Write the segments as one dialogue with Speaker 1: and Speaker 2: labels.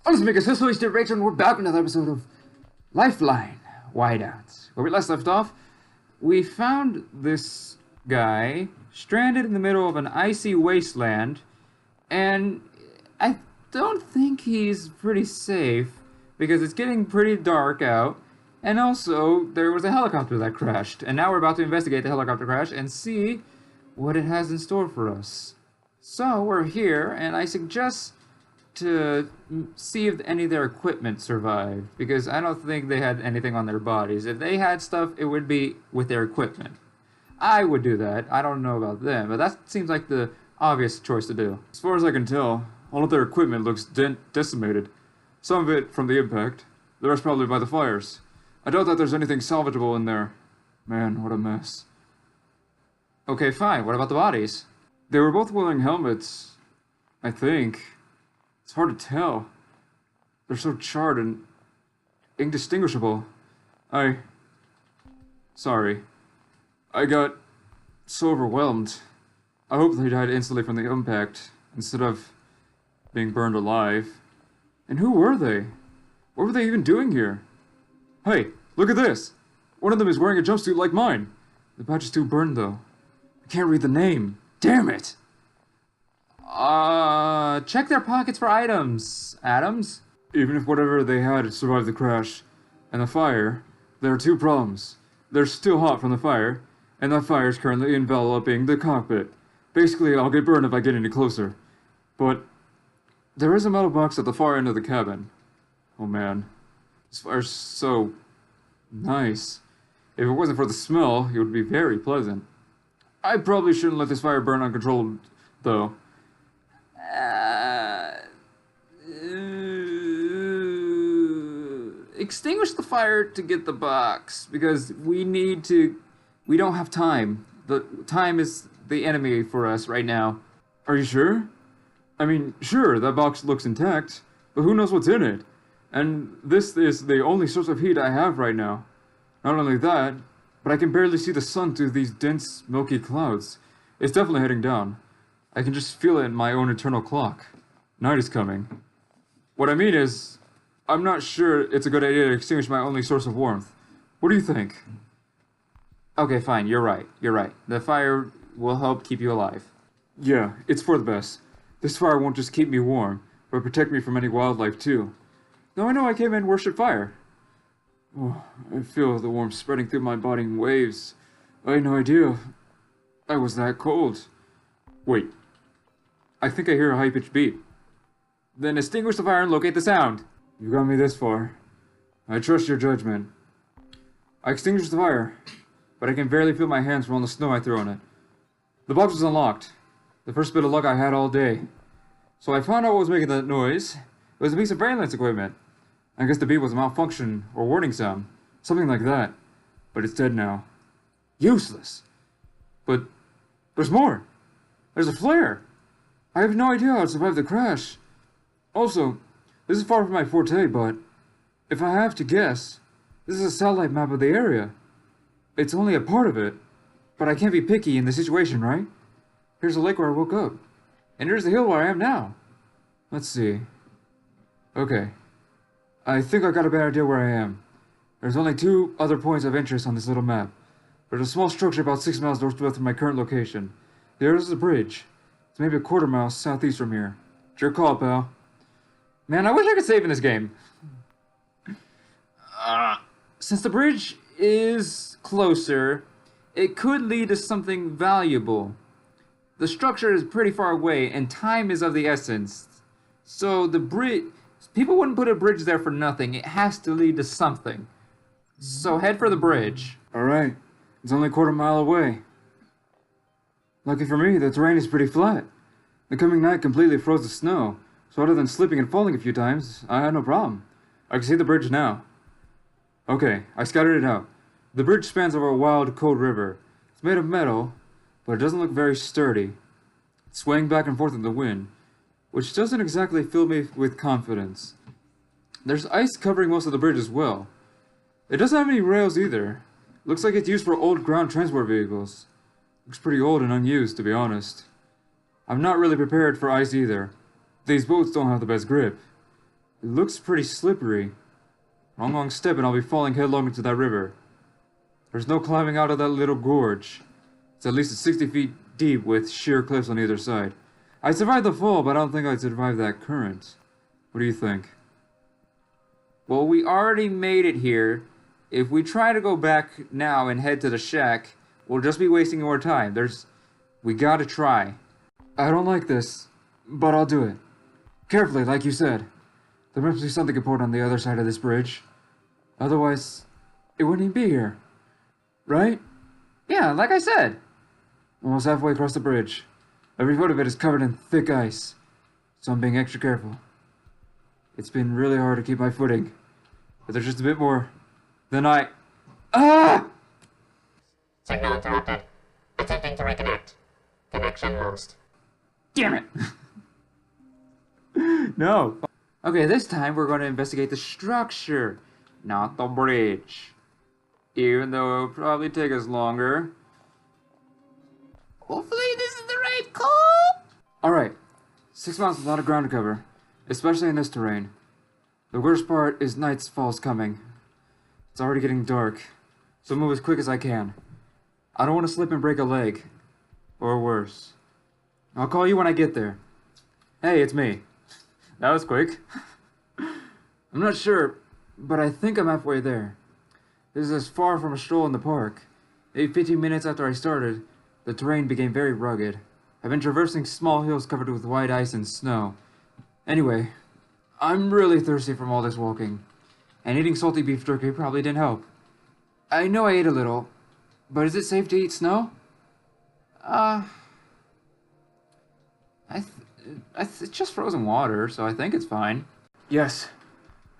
Speaker 1: Let's make a history Rachel, and we're back with another episode of Lifeline, whiteout. Where we last left off, we found this guy stranded in the middle of an icy wasteland, and I don't think he's pretty safe, because it's getting pretty dark out, and also there was a helicopter that crashed, and now we're about to investigate the helicopter crash and see what it has in store for us. So we're here, and I suggest to see if any of their equipment survived, because I don't think they had anything on their bodies. If they had stuff, it would be with their equipment. I would do that. I don't know about them, but that seems like the obvious choice to do. As far as I can tell, all of their equipment looks decimated. Some of it from the impact, the rest probably by the fires. I doubt that there's anything salvageable in there. Man, what a mess. Okay, fine. What about the bodies? They were both wearing helmets, I think. It's hard to tell. They're so charred and indistinguishable. Sorry. I got so overwhelmed. I hope they died instantly from the impact, instead of being burned alive. And who were they? What were they even doing here? Hey, look at this! One of them is wearing a jumpsuit like mine. The badge is too burned, though. I can't read the name. Damn it! Check their pockets for items, Adams. Even if whatever they had survived the crash and the fire, there are two problems. They're still hot from the fire, and that fire is currently enveloping the cockpit. Basically, I'll get burned if I get any closer. But there is a metal box at the far end of the cabin. Oh man, this fire's so nice. If it wasn't for the smell, it would be very pleasant. I probably shouldn't let this fire burn uncontrolled, though. Extinguish the fire to get the box, because we don't have time. The time is the enemy for us right now. Are you sure? I mean, sure, that box looks intact, but who knows what's in it? And this is the only source of heat I have right now. Not only that, but I can barely see the sun through these dense, milky clouds. It's definitely heading down. I can just feel it in my own internal clock. Night is coming. What I mean is, I'm not sure it's a good idea to extinguish my only source of warmth. What do you think? Okay, fine, you're right. The fire will help keep you alive. Yeah, it's for the best. This fire won't just keep me warm, but protect me from any wildlife too. Now I know I came in and worship fire. Oh, I feel the warmth spreading through my body in waves. I had no idea I was that cold. Wait. I think I hear a high-pitched beep. Then extinguish the fire and locate the sound. You got me this far. I trust your judgment. I extinguished the fire, but I can barely feel my hands from all the snow I threw on it. The box was unlocked. The first bit of luck I had all day. So I found out what was making that noise. It was a piece of surveillance equipment. I guess the beep was a malfunction or warning sound. Something like that. But it's dead now. Useless. But there's more. There's a flare. I have no idea how to survive the crash. Also, this is far from my forte, but if I have to guess, this is a satellite map of the area. It's only a part of it, but I can't be picky in the situation, right? Here's the lake where I woke up, and here's the hill where I am now. Let's see. Okay, I think I got a better idea where I am. There's only two other points of interest on this little map. There's a small structure about 6 miles northwest of my current location. There's a bridge. It's maybe a quarter mile southeast from here. It's your call, pal. Man, I wish I could save in this game. Since the bridge is closer, it could lead to something valuable. The structure is pretty far away, and time is of the essence. So the bridge... People wouldn't put a bridge there for nothing. It has to lead to something. So head for the bridge. Alright. It's only a quarter mile away. Lucky for me, the terrain is pretty flat. The coming night completely froze the snow, so other than slipping and falling a few times, I had no problem. I can see the bridge now. Okay, I scouted it out. The bridge spans over a wild, cold river. It's made of metal, but it doesn't look very sturdy. It's swaying back and forth in the wind, which doesn't exactly fill me with confidence. There's ice covering most of the bridge as well. It doesn't have any rails either. Looks like it's used for old ground transport vehicles. Looks pretty old and unused, to be honest. I'm not really prepared for ice either. These boats don't have the best grip. It looks pretty slippery. One wrong step and I'll be falling headlong into that river. There's no climbing out of that little gorge. It's at least 60 feet deep with sheer cliffs on either side. I survived the fall, but I don't think I'd survive that current. What do you think? Well, we already made it here. If we try to go back now and head to the shack, we'll just be wasting more time. We gotta try. I don't like this, but I'll do it. Carefully, like you said. There must be something important on the other side of this bridge. Otherwise, it wouldn't even be here. Right? Yeah, like I said. Almost halfway across the bridge. Every foot of it is covered in thick ice, so I'm being extra careful. It's been really hard to keep my footing, but there's just a bit more than Ah!
Speaker 2: Signal interrupted. Attempting to reconnect. Connection lost.
Speaker 1: Damn it! No. Okay, this time we're going to investigate the structure, not the bridge. Even though it'll probably take us longer. Hopefully this is the right call! Alright, 6 miles is a lot of ground to cover, especially in this terrain. The worst part is nightfall's coming. It's already getting dark, so move as quick as I can. I don't want to slip and break a leg. Or worse. I'll call you when I get there. Hey, it's me. That was quick. I'm not sure, but I think I'm halfway there. This is as far from a stroll in the park. Maybe 15 minutes after I started, the terrain became very rugged. I've been traversing small hills covered with white ice and snow. Anyway, I'm really thirsty from all this walking, and eating salty beef jerky probably didn't help. I know I ate a little, but is it safe to eat snow? It's just frozen water, so I think it's fine. Yes,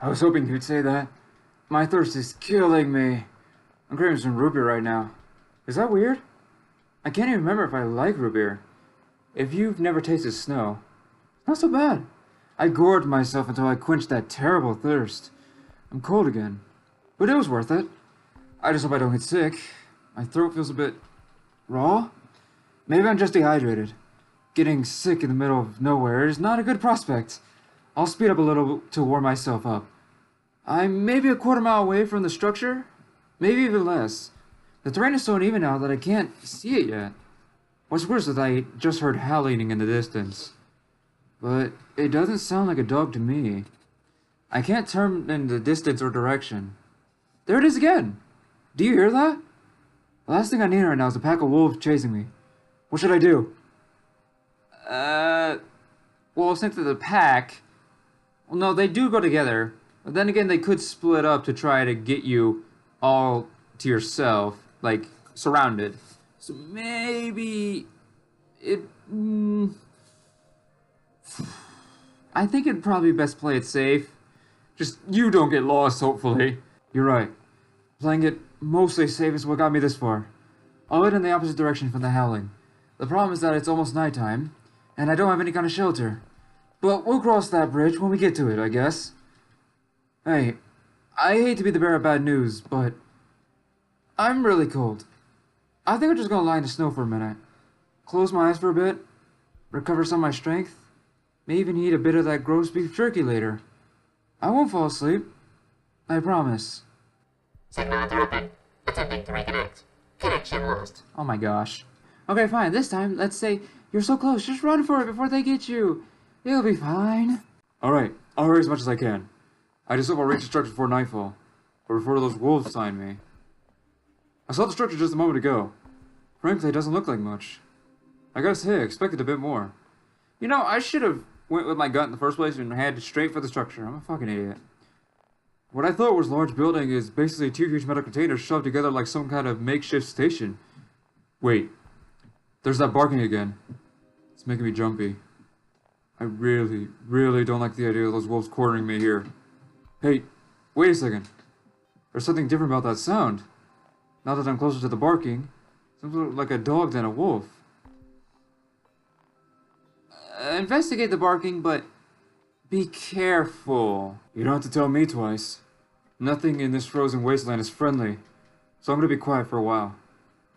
Speaker 1: I was hoping you'd say that. My thirst is killing me. I'm craving some root beer right now. Is that weird? I can't even remember if I like root beer. If you've never tasted snow, it's not so bad. I gored myself until I quenched that terrible thirst. I'm cold again, but it was worth it. I just hope I don't get sick. My throat feels a bit raw. Maybe I'm just dehydrated. Getting sick in the middle of nowhere is not a good prospect. I'll speed up a little to warm myself up. I'm maybe a quarter mile away from the structure, maybe even less. The terrain is so uneven now that I can't see it yet. What's worse is I just heard howling in the distance. But it doesn't sound like a dog to me. I can't turn in the distance or direction. There it is again! Do you hear that? The last thing I need right now is a pack of wolves chasing me. What should I do? Well, since it's a pack... Well, no, they do go together. But then again, they could split up to try to get you all to yourself, like, surrounded. So maybe... I think it'd probably be best play it safe. Just, you don't get lost, hopefully. You're right. Playing it mostly safe is what got me this far. I'll head in the opposite direction from the howling. The problem is that it's almost nighttime, and I don't have any kind of shelter. But we'll cross that bridge when we get to it, I guess. Hey, I hate to be the bearer of bad news, but I'm really cold. I think I'm just gonna lie in the snow for a minute. Close my eyes for a bit, recover some of my strength, may even eat a bit of that gross beef jerky later. I won't fall asleep. I promise.
Speaker 2: Signal interrupted. Attempting to reconnect. Connection lost.
Speaker 1: Oh my gosh. Okay, fine. This time, let's say you're so close. Just run for it before they get you. You'll be fine. Alright, I'll hurry as much as I can. I just hope I'll reach the structure before nightfall, or before those wolves find me. I saw the structure just a moment ago. Frankly, it doesn't look like much. I gotta say, I expected a bit more. You know, I should have went with my gut in the first place and headed straight for the structure. I'm a fucking idiot. What I thought was a large building is basically 2 huge metal containers shoved together like some kind of makeshift station. Wait. There's that barking again. It's making me jumpy. I really, really don't like the idea of those wolves cornering me here. Hey, wait a second. There's something different about that sound. Now that I'm closer to the barking, it seems more like a dog than a wolf. Investigate the barking, but be careful. You don't have to tell me twice. Nothing in this frozen wasteland is friendly, so I'm gonna be quiet for a while.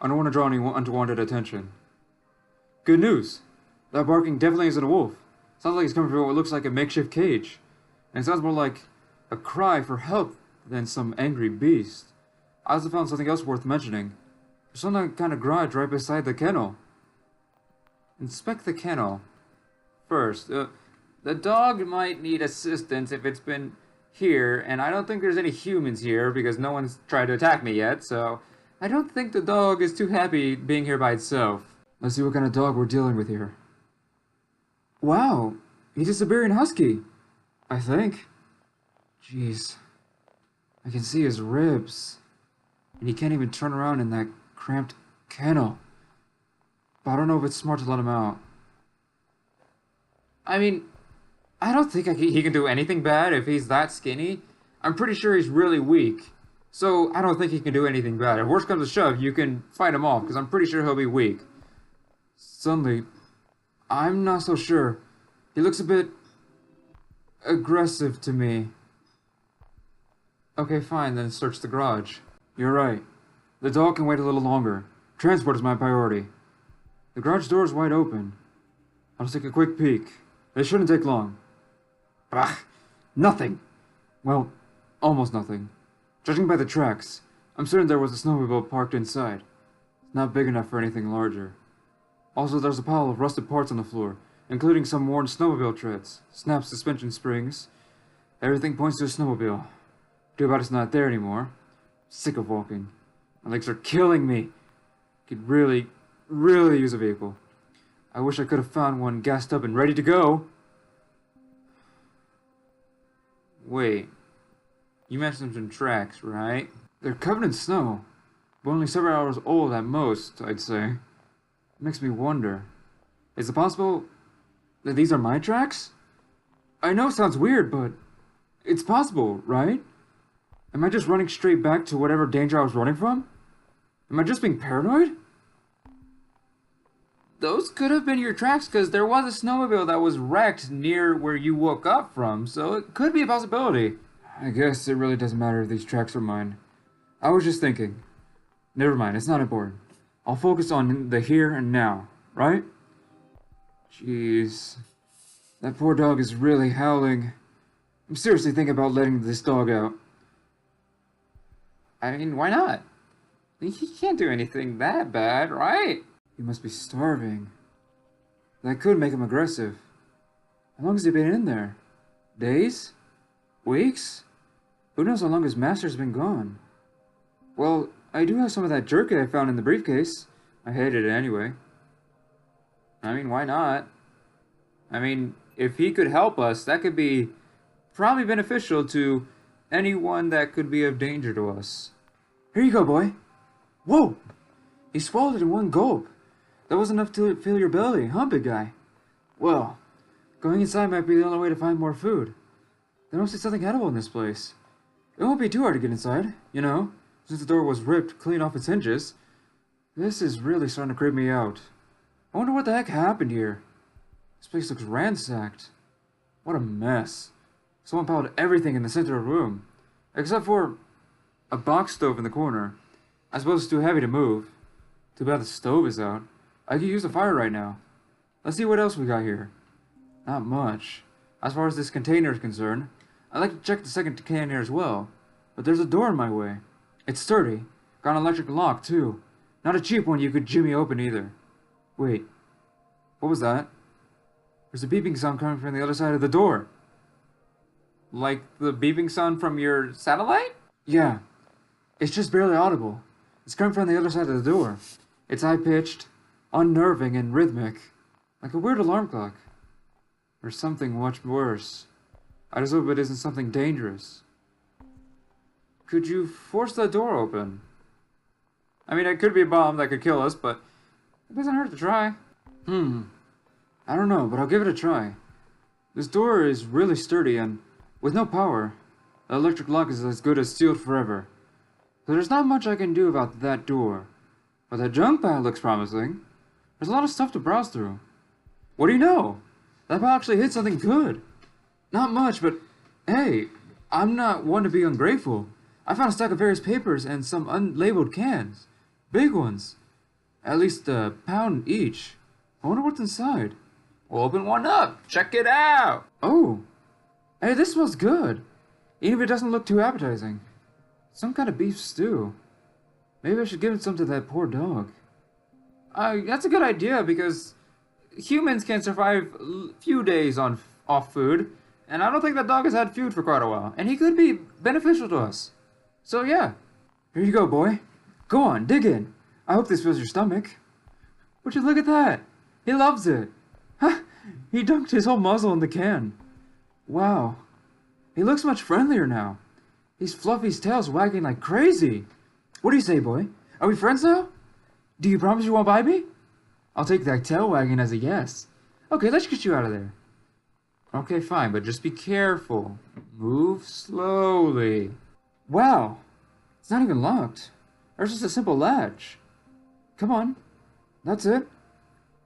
Speaker 1: I don't want to draw any unwanted attention. Good news. That barking definitely isn't a wolf. Sounds like it's coming from what looks like a makeshift cage. And it sounds more like a cry for help than some angry beast. I also found something else worth mentioning. There's some kind of garage right beside the kennel. Inspect the kennel. First, the dog might need assistance if it's been here, and I don't think there's any humans here because no one's tried to attack me yet, so I don't think the dog is too happy being here by itself. Let's see what kind of dog we're dealing with here. Wow, he's a Siberian Husky, I think. Jeez, I can see his ribs, and he can't even turn around in that cramped kennel. But I don't know if it's smart to let him out. I mean, I don't think he can do anything bad if he's that skinny. I'm pretty sure he's really weak. So I don't think he can do anything bad. If worse comes to shove, you can fight him off, because I'm pretty sure he'll be weak. Suddenly, I'm not so sure. He looks a bit aggressive to me. Okay, fine, then search the garage. You're right. The dog can wait a little longer. Transport is my priority. The garage door is wide open. I'll just take a quick peek. It shouldn't take long. Bah! Nothing! Well, almost nothing. Judging by the tracks, I'm certain there was a snowmobile parked inside. It's not big enough for anything larger. Also, there's a pile of rusted parts on the floor, including some worn snowmobile treads, snapped suspension springs. Everything points to a snowmobile. Too bad it's not there anymore. Sick of walking. My legs are killing me. Could really use a vehicle. I wish I could have found one gassed up and ready to go. Wait. You mentioned some tracks, right? They're covered in snow, but only several hours old at most, I'd say. It makes me wonder. Is it possible that these are my tracks? I know it sounds weird, but it's possible, right? Am I just running straight back to whatever danger I was running from? Am I just being paranoid? Those could have been your tracks, because there was a snowmobile that was wrecked near where you woke up from, so it could be a possibility. I guess it really doesn't matter if these tracks are mine. I was just thinking. Never mind, it's not important. I'll focus on the here and now, right? Jeez. That poor dog is really howling. I'm seriously thinking about letting this dog out. I mean, why not? He can't do anything that bad, right? He must be starving. That could make him aggressive. How long has he been in there? Days? Weeks? Who knows how long his master's been gone? Well, I do have some of that jerky I found in the briefcase. I hated it anyway. I mean, why not? I mean, if he could help us, that could be probably beneficial to anyone that could be of danger to us. Here you go, boy. Whoa! He swallowed it in one gulp. That was enough to fill your belly, huh, big guy? Well, going inside might be the only way to find more food. There must be something edible in this place. It won't be too hard to get inside, you know, since the door was ripped clean off its hinges. This is really starting to creep me out. I wonder what the heck happened here. This place looks ransacked. What a mess. Someone piled everything in the center of the room, except for a box stove in the corner. I suppose it's too heavy to move. Too bad the stove is out. I could use a fire right now. Let's see what else we got here. Not much. As far as this container is concerned, I'd like to check the second container as well. But there's a door in my way. It's sturdy. Got an electric lock, too. Not a cheap one you could jimmy open either. Wait. What was that? There's a beeping sound coming from the other side of the door. Like the beeping sound from your satellite? Yeah. It's just barely audible. It's coming from the other side of the door. It's high-pitched, unnerving, and rhythmic. Like a weird alarm clock. Or something much worse. I just hope it isn't something dangerous. Could you force the door open? I mean, it could be a bomb that could kill us, but it doesn't hurt to try. I don't know, but I'll give it a try. This door is really sturdy, and with no power, the electric lock is as good as sealed forever. So there's not much I can do about that door. But that junk pile looks promising. There's a lot of stuff to browse through. What do you know? That pile actually hit something good. Not much, but hey, I'm not one to be ungrateful. I found a stack of various papers and some unlabeled cans. Big ones. At least a pound each. I wonder what's inside. We'll open one up. Check it out. Oh, Hey, this smells good. Even if it doesn't look too appetizing. Some kind of beef stew. Maybe I should give some to that poor dog. That's a good idea because humans can survive a few days on off food, and I don't think that dog has had food for quite a while, and he could be beneficial to us. So yeah, here you go, boy. Go on, dig in. I hope this fills your stomach. Would you look at that? He loves it. Huh? He dunked his whole muzzle in the can. Wow. He looks much friendlier now. His Fluffy's tail's wagging like crazy. What do you say, boy? Are we friends now? Do you promise you won't bite me? I'll take that tail wagging as a yes. Okay, let's get you out of there. Okay, fine, but just be careful. Move slowly. Wow, it's not even locked. There's just a simple latch. Come on. That's it.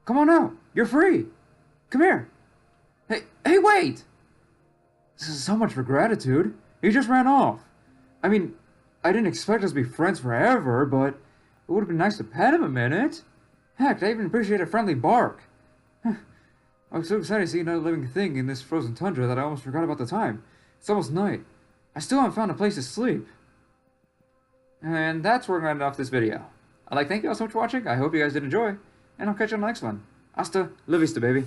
Speaker 1: Come on out. You're free. Come here. Hey, wait! This is so much for gratitude. He just ran off. I mean, I didn't expect us to be friends forever, but it would have been nice to pet him a minute. Heck, I even appreciate a friendly bark. I was so excited to see another living thing in this frozen tundra that I almost forgot about the time. It's almost night. I still haven't found a place to sleep. And that's where I'm going to end off this video. I'd like to thank you all so much for watching. I hope you guys did enjoy. And I'll catch you on the next one. Hasta la vista, baby.